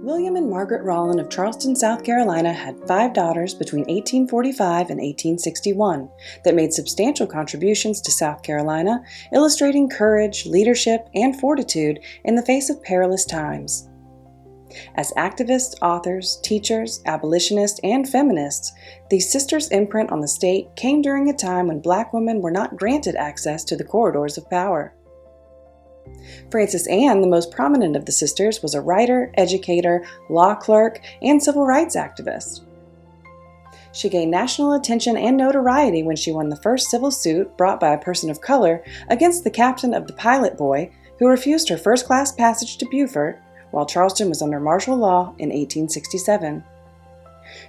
William and Margaret Rollin of Charleston, South Carolina had 5 daughters between 1845 and 1861 that made substantial contributions to South Carolina, illustrating courage, leadership, and fortitude in the face of perilous times. As activists, authors, teachers, abolitionists, and feminists, these sisters' imprint on the state came during a time when Black women were not granted access to the corridors of power. Frances Anne, the most prominent of the sisters, was a writer, educator, law clerk, and civil rights activist. She gained national attention and notoriety when she won the first civil suit brought by a person of color against the captain of the Pilot Boy, who refused her first-class passage to Beaufort while Charleston was under martial law in 1867.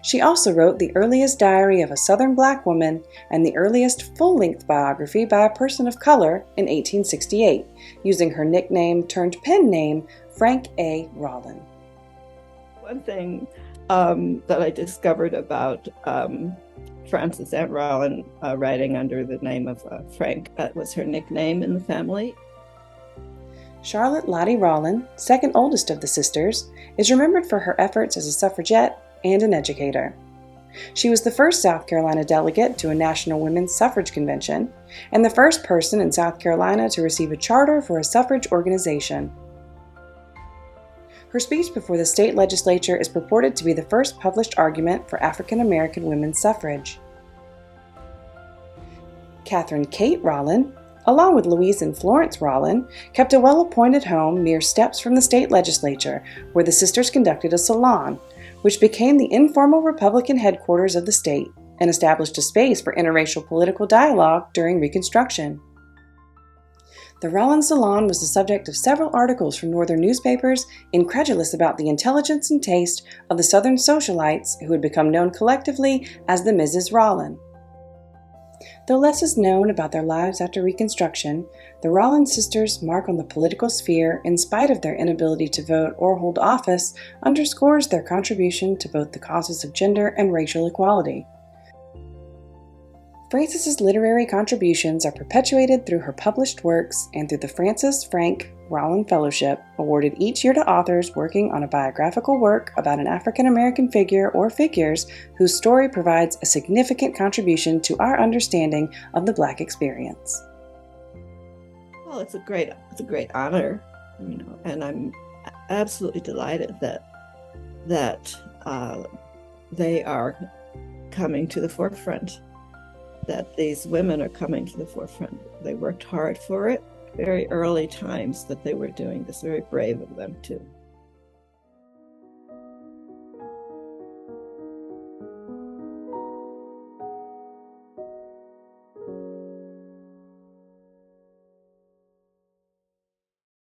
She also wrote the earliest diary of a Southern Black woman and the earliest full-length biography by a person of color in 1868, using her nickname turned pen name, Frank A. Rollin. One thing that I discovered about Frances Anne Rollin writing under the name of Frank, that was her nickname in the family. Charlotte Lottie Rollin, second oldest of the sisters, is remembered for her efforts as a suffragette and an educator. She was the first South Carolina delegate to a National Women's Suffrage Convention and the first person in South Carolina to receive a charter for a suffrage organization. Her speech before the state legislature is purported to be the first published argument for African American women's suffrage. Catherine Kate Rollin, along with Louise and Florence Rollin, kept a well-appointed home mere steps from the state legislature, where the sisters conducted a salon, which became the informal Republican headquarters of the state and established a space for interracial political dialogue during Reconstruction. The Rollin Salon was the subject of several articles from Northern newspapers, incredulous about the intelligence and taste of the Southern socialites who had become known collectively as the Mrs. Rollin. Though less is known about their lives after Reconstruction, the Rollin sisters' mark on the political sphere, in spite of their inability to vote or hold office, underscores their contribution to both the causes of gender and racial equality. Frances's literary contributions are perpetuated through her published works and through the Frances Frank Rollin Fellowship, awarded each year to authors working on a biographical work about an African American figure or figures whose story provides a significant contribution to our understanding of the Black experience. Well, it's a great honor, and I'm absolutely delighted that they are coming to the forefront. That these women are coming to the forefront. They worked hard for it. Very early times that they were doing this. Very brave of them too.